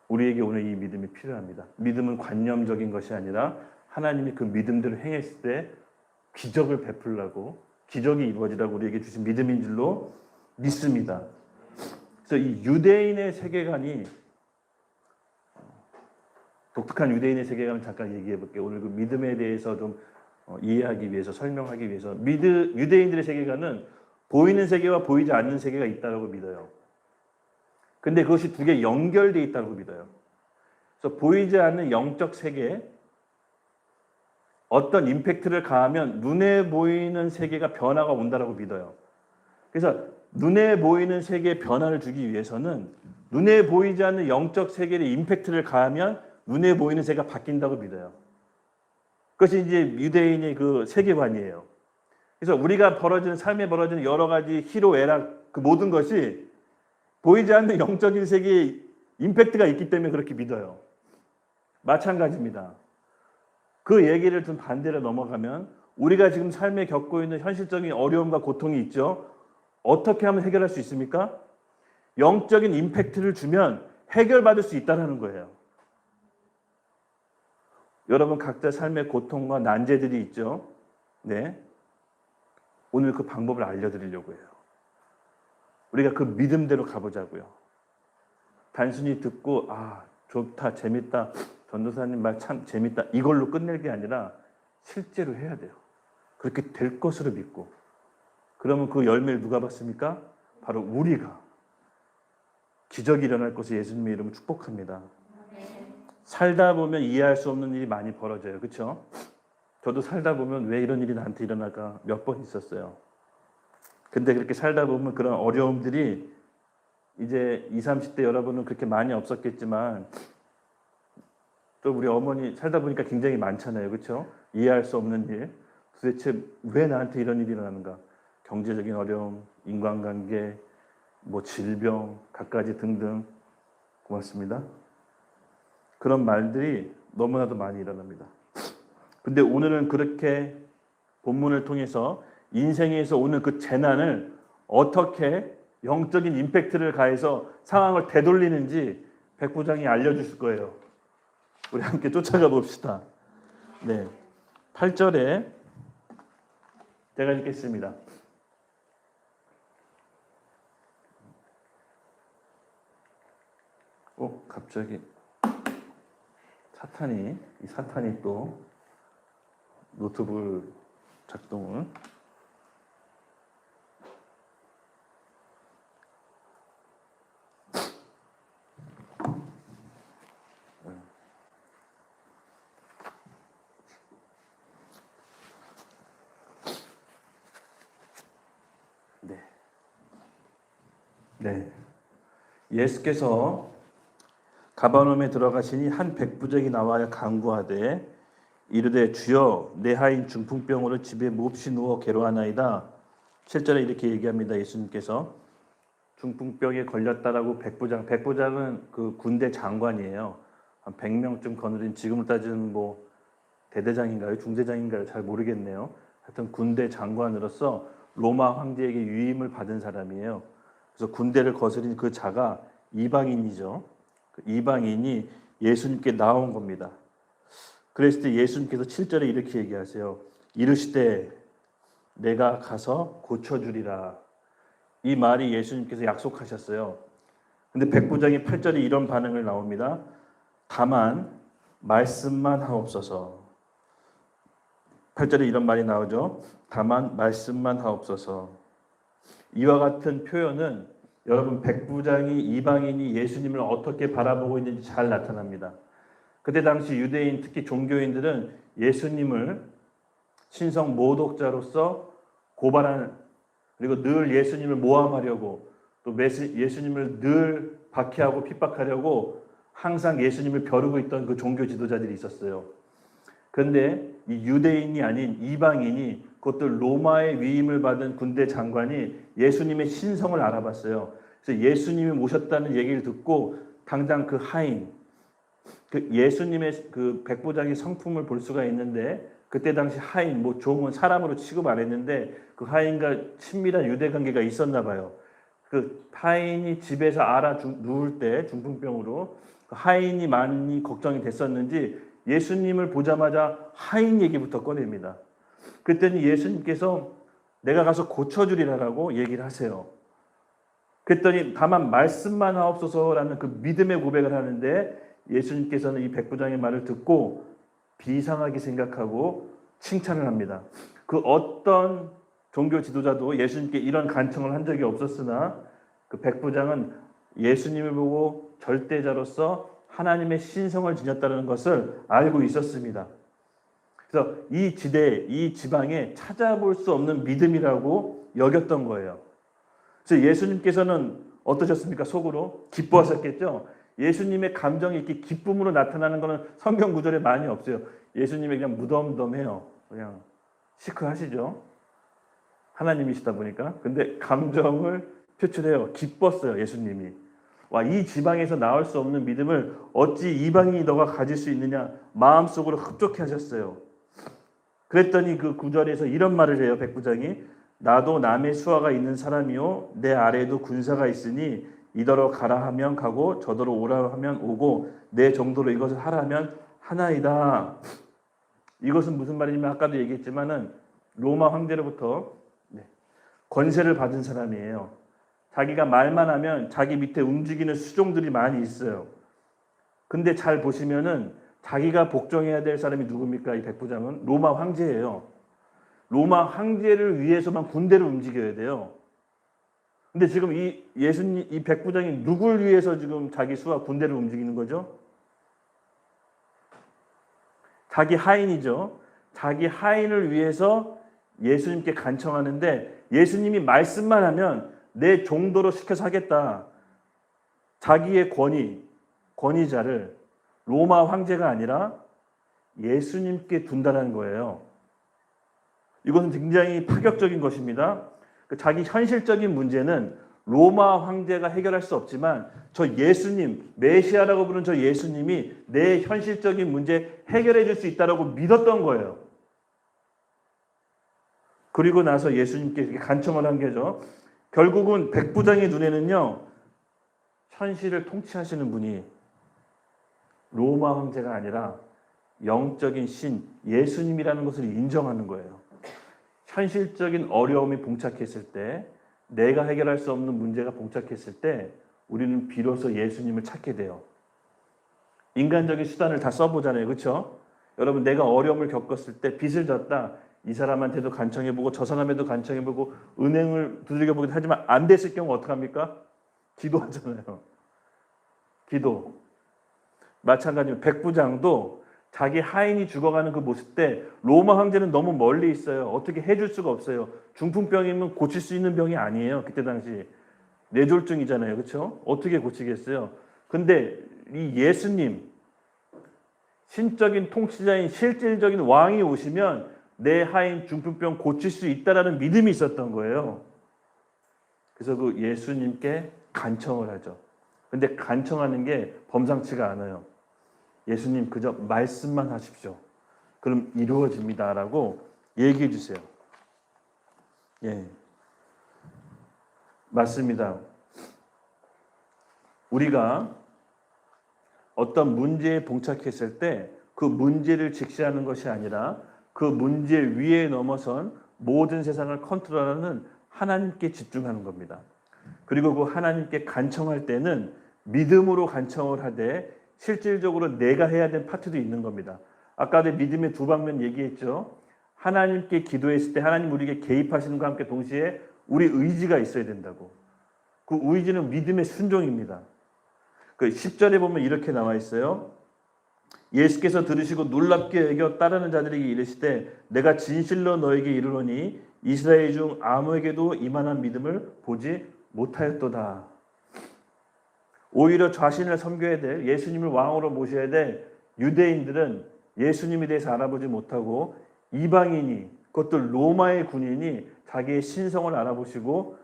우리에게 오늘 이 믿음이 필요합니다. 믿음은 관념적인 것이 아니라 하나님이 그 믿음대로 행했을 때 기적을 베풀라고, 기적이 이루어지라고 우리에게 주신 믿음인 줄로 믿습니다. 그래서 이 유대인의 세계관이, 독특한 유대인의 세계관을 잠깐 얘기해 볼게요. 오늘 그 믿음에 대해서 좀 이해하기 위해서, 설명하기 위해서. 유대인들의 세계관은 보이는 세계와 보이지 않는 세계가 있다고 믿어요. 근데 그것이 두 개 연결되어 있다고 믿어요. 그래서 보이지 않는 영적 세계, 어떤 임팩트를 가하면 눈에 보이는 세계가 변화가 온다고 믿어요. 그래서 눈에 보이는 세계에 변화를 주기 위해서는 눈에 보이지 않는 영적 세계에 임팩트를 가하면 눈에 보이는 세계가 바뀐다고 믿어요. 그것이 이제 유대인의 그 세계관이에요. 그래서 우리가 벌어지는, 삶에 벌어지는 여러 가지 희로애락, 그 모든 것이 보이지 않는 영적인 세계에 임팩트가 있기 때문에 그렇게 믿어요. 마찬가지입니다. 그 얘기를 좀 반대로 넘어가면 우리가 지금 삶에 겪고 있는 현실적인 어려움과 고통이 있죠. 어떻게 하면 해결할 수 있습니까? 영적인 임팩트를 주면 해결받을 수 있다는 거예요. 여러분 각자 삶의 고통과 난제들이 있죠. 네. 오늘 그 방법을 알려드리려고 해요. 우리가 그 믿음대로 가보자고요. 단순히 듣고 좋다, 재밌다, 전도사님 말 참 재밌다 이걸로 끝낼 게 아니라 실제로 해야 돼요. 그렇게 될 것으로 믿고. 그러면 그 열매를 누가 받습니까? 바로 우리가. 기적이 일어날 것을 예수님의 이름으로 축복합니다. 살다 보면 이해할 수 없는 일이 많이 벌어져요. 그렇죠? 저도 살다 보면 왜 이런 일이 나한테 일어날까 몇 번 있었어요. 근데 그렇게 살다 보면 그런 어려움들이 이제 20, 30대 여러분은 그렇게 많이 없었겠지만 또 우리 어머니 살다 보니까 굉장히 많잖아요. 그렇죠? 이해할 수 없는 일. 도대체 왜 나한테 이런 일이 일어나는가? 경제적인 어려움, 인간관계, 뭐 질병, 갖가지 등등. 고맙습니다. 그런 말들이 너무나도 많이 일어납니다. 근데 오늘은 그렇게 본문을 통해서 인생에서 오는 그 재난을 어떻게 영적인 임팩트를 가해서 상황을 되돌리는지 백부장이 알려주실 거예요. 우리 함께 쫓아가 봅시다. 네, 8절에 제가 읽겠습니다. 갑자기 이 사탄이 또 노트북 작동을. 네. 예수께서 가버나움에 들어가시니 한 백부장이 나와야 간구하되 이르되 주여 내 하인 중풍병으로 집에 몹시 누워 괴로하나이다. 7절에 이렇게 얘기합니다. 예수님께서 중풍병에 걸렸다라고 백부장은 그 군대 장관이에요. 한 100명쯤 거느린, 지금으로 따지면 뭐 대대장인가요? 중대장인가요? 잘 모르겠네요. 하여튼 군대 장관으로서 로마 황제에게 위임을 받은 사람이에요. 그래서 군대를 거스린 그 자가 이방인이죠. 그 이방인이 예수님께 나온 겁니다. 그랬을 때 예수님께서 7절에 이렇게 얘기하세요. 이르시되 내가 가서 고쳐주리라. 이 말이 예수님께서 약속하셨어요. 근데 백부장이 8절에 이런 반응을 나옵니다. 다만 말씀만 하옵소서. 8절에 이런 말이 나오죠. 다만 말씀만 하옵소서. 이와 같은 표현은 여러분 백부장이 이방인이 예수님을 어떻게 바라보고 있는지 잘 나타납니다. 그때 당시 유대인 특히 종교인들은 예수님을 신성 모독자로서 고발하는, 그리고 늘 예수님을 모함하려고, 또 예수님을 늘 박해하고 핍박하려고 항상 예수님을 벼르고 있던 그 종교 지도자들이 있었어요. 그런데 이 유대인이 아닌 이방인이, 그것도 로마의 위임을 받은 군대 장관이 예수님의 신성을 알아봤어요. 그래서 예수님이 모셨다는 얘기를 듣고 당장 그 하인, 그 예수님의 그 백부장의 성품을 볼 수가 있는데, 그때 당시 하인, 뭐 종은 사람으로 취급 안 했는데 그 하인과 친밀한 유대 관계가 있었나 봐요. 그 하인이 집에서 누울 때 중풍병으로 그 하인이 많이 걱정이 됐었는지 예수님을 보자마자 하인 얘기부터 꺼냅니다. 그랬더니 예수님께서 내가 가서 고쳐주리라고 얘기를 하세요. 그랬더니 다만 말씀만 하옵소서라는 그 믿음의 고백을 하는데, 예수님께서는 이 백부장의 말을 듣고 비상하게 생각하고 칭찬을 합니다. 그 어떤 종교 지도자도 예수님께 이런 간청을 한 적이 없었으나 그 백부장은 예수님을 보고 절대자로서 하나님의 신성을 지녔다는 것을 알고 있었습니다. 그래서 이 지대, 이 지방에 찾아볼 수 없는 믿음이라고 여겼던 거예요. 그래서 예수님께서는 어떠셨습니까? 속으로 기뻐하셨겠죠? 예수님의 감정이 이렇게 기쁨으로 나타나는 것은 성경 구절에 많이 없어요. 예수님이 그냥 무덤덤해요. 그냥 시크하시죠. 하나님이시다 보니까. 근데 감정을 표출해요. 기뻤어요, 예수님이. 와, 이 지방에서 나올 수 없는 믿음을 어찌 이방인이 너가 가질 수 있느냐, 마음속으로 흡족해 하셨어요. 그랬더니 그 구절에서 이런 말을 해요, 백부장이. 나도 남의 수하가 있는 사람이요 내 아래에도 군사가 있으니 이더러 가라 하면 가고 저더러 오라 하면 오고 내 정도로 이것을 하라 하면 하나이다. 이것은 무슨 말이냐면 아까도 얘기했지만은 로마 황제로부터 권세를 받은 사람이에요. 자기가 말만 하면 자기 밑에 움직이는 수종들이 많이 있어요. 근데 잘 보시면은 자기가 복종해야 될 사람이 누굽니까? 이 백부장은 로마 황제예요. 로마 황제를 위해서만 군대를 움직여야 돼요. 근데 지금 이 백부장이 누굴 위해서 지금 자기 수와 군대를 움직이는 거죠? 자기 하인이죠. 자기 하인을 위해서 예수님께 간청하는데, 예수님이 말씀만 하면 내 정도로 시켜서 하겠다. 자기의 권위자를 로마 황제가 아니라 예수님께 둔다는 거예요. 이것은 굉장히 파격적인 것입니다. 자기 현실적인 문제는 로마 황제가 해결할 수 없지만 저 예수님, 메시아라고 부르는 저 예수님이 내 현실적인 문제 해결해 줄 수 있다라고 믿었던 거예요. 그리고 나서 예수님께 간청을 한 게죠. 결국은 백부장의 눈에는요, 현실을 통치하시는 분이 로마 황제가 아니라 영적인 신 예수님이라는 것을 인정하는 거예요. 현실적인 어려움이 봉착했을 때, 내가 해결할 수 없는 문제가 봉착했을 때 우리는 비로소 예수님을 찾게 돼요. 인간적인 수단을 다 써보잖아요. 그렇죠? 여러분, 내가 어려움을 겪었을 때 빚을 졌다. 이 사람한테도 간청해보고 저 사람에도 간청해보고 은행을 두들겨보기도 하지만 안 됐을 경우 어떡합니까? 기도하잖아요. 기도. 마찬가지로 백부장도 자기 하인이 죽어가는 그 모습 때 로마 황제는 너무 멀리 있어요. 어떻게 해줄 수가 없어요. 중풍병이면 고칠 수 있는 병이 아니에요. 그때 당시 뇌졸중이잖아요. 그렇죠? 어떻게 고치겠어요? 근데 이 예수님, 신적인 통치자인 실질적인 왕이 오시면 내 하인 중풍병 고칠 수 있다라는 믿음이 있었던 거예요. 그래서 그 예수님께 간청을 하죠. 근데 간청하는 게 범상치가 않아요. 예수님 그저 말씀만 하십시오. 그럼 이루어집니다라고 얘기해 주세요. 예, 맞습니다. 우리가 어떤 문제에 봉착했을 때 그 문제를 직시하는 것이 아니라 그 문제 위에 넘어선 모든 세상을 컨트롤하는 하나님께 집중하는 겁니다. 그리고 그 하나님께 간청할 때는 믿음으로 간청을 하되 실질적으로 내가 해야 될 파트도 있는 겁니다. 아까도 믿음의 두 방면 얘기했죠. 하나님께 기도했을 때 하나님 우리에게 개입하시는 것과 함께 동시에 우리 의지가 있어야 된다고. 그 의지는 믿음의 순종입니다. 그 10절에 보면 이렇게 나와 있어요. 예수께서 들으시고 놀랍게 여겨 따르는 자들에게 이르시되 내가 진실로 너에게 이르노니 이스라엘 중 아무에게도 이만한 믿음을 보지 못하였도다. 오히려 자신을 섬겨야 될, 예수님을 왕으로 모셔야 될 유대인들은 예수님에 대해서 알아보지 못하고 이방인이, 그것도 로마의 군인이 자기의 신성을 알아보시고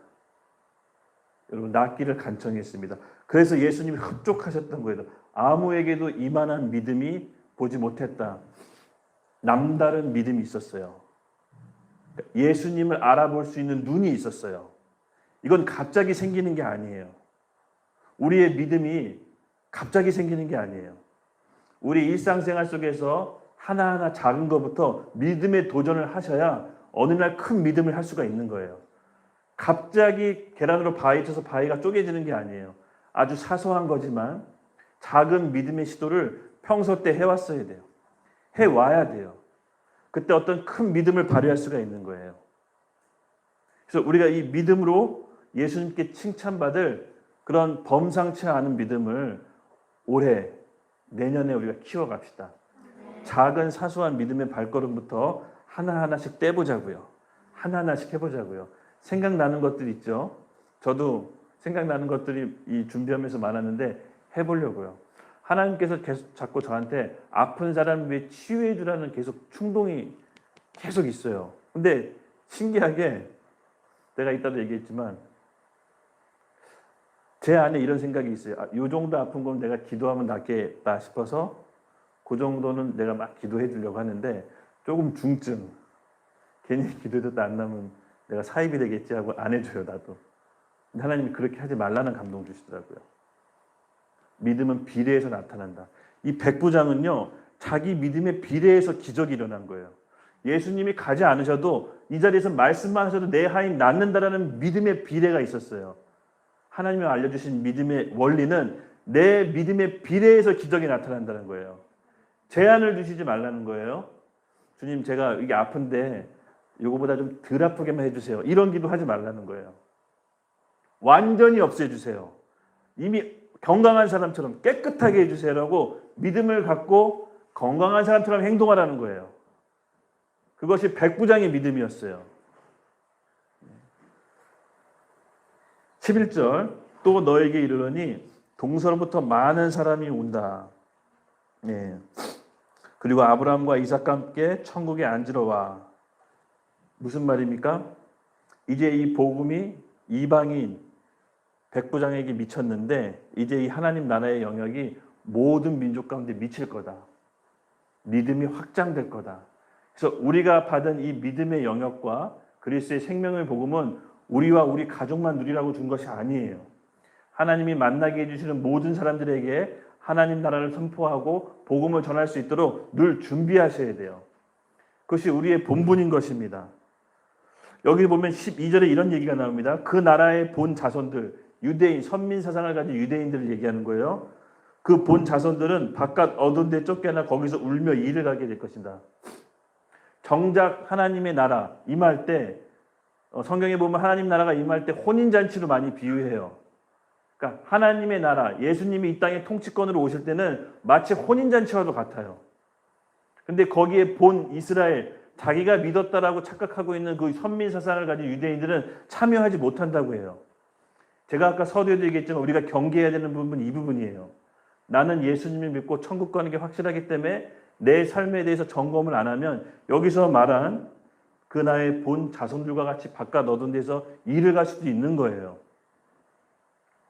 여러분 낫기를 간청했습니다. 그래서 예수님이 흡족하셨던 거예요. 아무에게도 이만한 믿음이 보지 못했다. 남다른 믿음이 있었어요. 예수님을 알아볼 수 있는 눈이 있었어요. 이건 갑자기 생기는 게 아니에요. 우리의 믿음이 갑자기 생기는 게 아니에요. 우리 일상생활 속에서 하나하나 작은 것부터 믿음의 도전을 하셔야 어느 날 큰 믿음을 할 수가 있는 거예요. 갑자기 계란으로 바위 쳐서 바위가 쪼개지는 게 아니에요. 아주 사소한 거지만 작은 믿음의 시도를 평소 때 해왔어야 돼요. 해와야 돼요. 그때 어떤 큰 믿음을 발휘할 수가 있는 거예요. 그래서 우리가 이 믿음으로 예수님께 칭찬받을 그런 범상치 않은 믿음을 올해, 내년에 우리가 키워갑시다. 작은 사소한 믿음의 발걸음부터 하나하나씩 떼보자고요. 하나하나씩 해보자고요. 생각나는 것들 있죠. 저도 생각나는 것들이 이 준비하면서 많았는데 해보려고요. 하나님께서 계속 자꾸 저한테 아픈 사람 위해 치유해 주라는 계속 충동이 계속 있어요. 근데 신기하게 내가 이따도 얘기했지만 제 안에 이런 생각이 있어요. 이 정도 아픈 건 내가 기도하면 낫겠다 싶어서 그 정도는 내가 막 기도해 주려고 하는데 조금 중증. 괜히 기도해도 안 나면 내가 사입이 되겠지 하고 안 해줘요, 나도. 근데 하나님이 그렇게 하지 말라는 감동 주시더라고요. 믿음은 비례해서 나타난다. 이 백부장은요, 자기 믿음의 비례해서 기적이 일어난 거예요. 예수님이 가지 않으셔도 이 자리에서 말씀만 하셔도 내 하인 낫는다라는 믿음의 비례가 있었어요. 하나님이 알려주신 믿음의 원리는 내 믿음의 비례해서 기적이 나타난다는 거예요. 제한을 주시지 말라는 거예요. 주님, 제가 이게 아픈데 이거보다 좀 덜 아프게만 해주세요. 이런 기도 하지 말라는 거예요. 완전히 없애주세요. 이미 건강한 사람처럼 깨끗하게 해주세요라고 믿음을 갖고 건강한 사람처럼 행동하라는 거예요. 그것이 백부장의 믿음이었어요. 11절 또 너에게 이르노니 동서로부터 많은 사람이 온다. 예. 그리고 아브라함과 이삭과 함께 천국에 앉으러 와. 무슨 말입니까? 이제 이 복음이 이방인 백부장에게 미쳤는데 이제 이 하나님 나라의 영역이 모든 민족 가운데 미칠 거다. 믿음이 확장될 거다. 그래서 우리가 받은 이 믿음의 영역과 그리스도의 생명의 복음은 우리와 우리 가족만 누리라고 준 것이 아니에요. 하나님이 만나게 해주시는 모든 사람들에게 하나님 나라를 선포하고 복음을 전할 수 있도록 늘 준비하셔야 돼요. 그것이 우리의 본분인 것입니다. 여기 보면 12절에 이런 얘기가 나옵니다. 그 나라의 본 자손들, 유대인, 선민 사상을 가진 유대인들을 얘기하는 거예요. 그 본 자손들은 바깥 어두운 데 쫓겨나 거기서 울며 이를 가게 될 것이다. 정작 하나님의 나라 임할 때 성경에 보면 하나님 나라가 임할 때 혼인잔치로 많이 비유해요. 그러니까 하나님의 나라, 예수님이 이 땅에 통치권으로 오실 때는 마치 혼인잔치와도 같아요. 근데 거기에 본 이스라엘, 자기가 믿었다라고 착각하고 있는 그 선민 사상을 가진 유대인들은 참여하지 못한다고 해요. 제가 아까 서두에도 얘기했지만 우리가 경계해야 되는 부분은 이 부분이에요. 나는 예수님을 믿고 천국 가는 게 확실하기 때문에 내 삶에 대해서 점검을 안 하면 여기서 말한 그 나의 본 자손들과 같이 바깥 어두운 데서 일을 갈 수도 있는 거예요.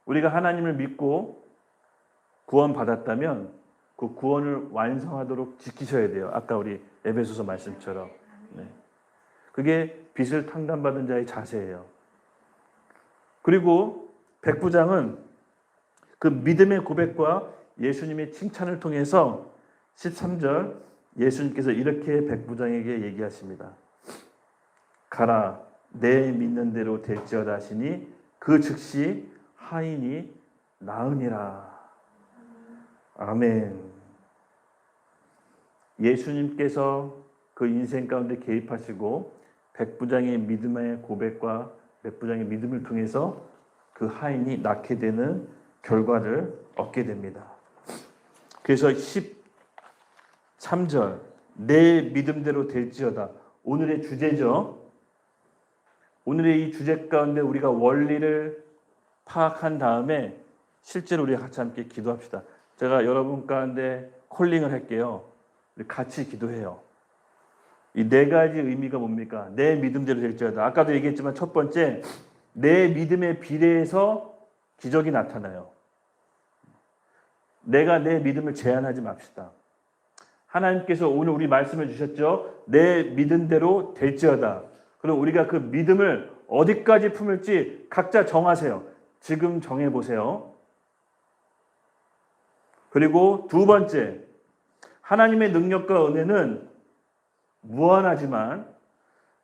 우리가 하나님을 믿고 구원받았다면 그 구원을 완성하도록 지키셔야 돼요. 아까 우리 에베소서 말씀처럼. 네. 그게 빚을 탕감받은 자의 자세예요. 그리고 백부장은 그 믿음의 고백과 예수님의 칭찬을 통해서 13절 예수님께서 이렇게 백부장에게 얘기하십니다. 가라, 내 믿는 대로 될지어다 하시니 그 즉시 하인이 나으니라. 아멘. 예수님께서 그 인생 가운데 개입하시고 백부장의 믿음의 고백과 백부장의 믿음을 통해서 그 하인이 낳게 되는 결과를 얻게 됩니다. 그래서 13절 내 믿음대로 될지어다. 오늘의 주제죠. 오늘의 이 주제 가운데 우리가 원리를 파악한 다음에 실제로 우리 같이 함께 기도합시다. 제가 여러분 가운데 콜링을 할게요. 우리 같이 기도해요. 이 네 가지 의미가 뭡니까? 내 믿음대로 될지어다. 아까도 얘기했지만 첫 번째, 내 믿음에 비례해서 기적이 나타나요. 내가 내 믿음을 제한하지 맙시다. 하나님께서 오늘 우리 말씀을 주셨죠. 내 믿음대로 될지어다. 그럼 우리가 그 믿음을 어디까지 품을지 각자 정하세요. 지금 정해보세요. 그리고 두 번째, 하나님의 능력과 은혜는 무한하지만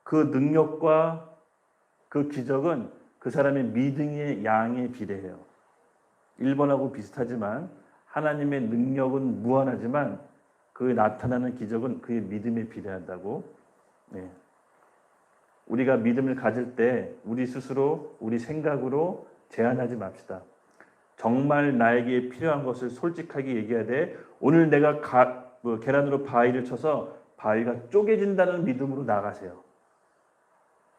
그 능력과 그 기적은 그 사람의 믿음의 양에 비례해요. 1번하고 비슷하지만 하나님의 능력은 무한하지만 그 나타나는 기적은 그의 믿음에 비례한다고. 네. 우리가 믿음을 가질 때 우리 스스로 우리 생각으로 제한하지 맙시다. 정말 나에게 필요한 것을 솔직하게 얘기해야 돼. 오늘 내가 계란으로 바위를 쳐서 바위가 쪼개진다는 믿음으로 나가세요.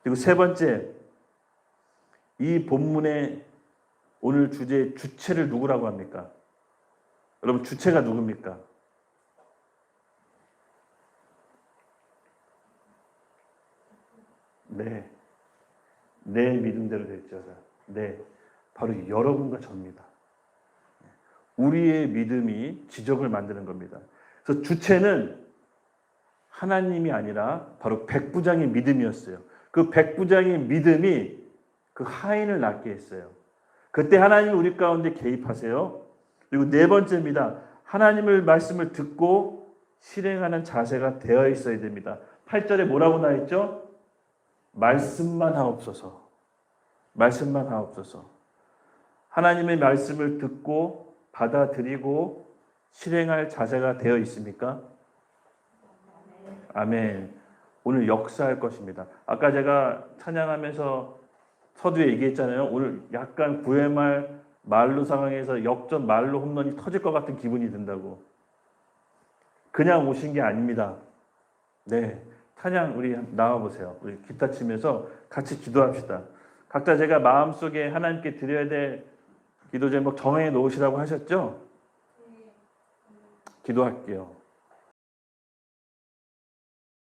그리고 세 번째, 이 본문의 오늘 주제의 주체를 누구라고 합니까? 여러분, 주체가 누굽니까? 네, 내 믿음대로 될지어다. 네, 바로 여러분과 저입니다. 우리의 믿음이 기적을 만드는 겁니다. 그래서 주체는 하나님이 아니라 바로 백부장의 믿음이었어요. 그 백부장의 믿음이 그 하인을 낳게 했어요. 그때 하나님이 우리 가운데 개입하세요. 그리고 네 번째입니다. 하나님의 말씀을 듣고 실행하는 자세가 되어 있어야 됩니다. 8절에 뭐라고 나와 있죠? 말씀만 하옵소서. 말씀만 하옵소서. 하나님의 말씀을 듣고 받아들이고 실행할 자세가 되어 있습니까? 아멘. 오늘 역사할 것입니다. 아까 제가 찬양하면서 서두에 얘기했잖아요. 오늘 약간 9회 말 말로 상황에서 역전 말로 홈런이 터질 것 같은 기분이 든다고. 그냥 오신 게 아닙니다. 네, 찬양 우리 나와보세요. 우리 기타 치면서 같이 기도합시다. 각자 제가 마음속에 하나님께 드려야 될 기도 제목 정해 놓으시라고 하셨죠? 기도할게요.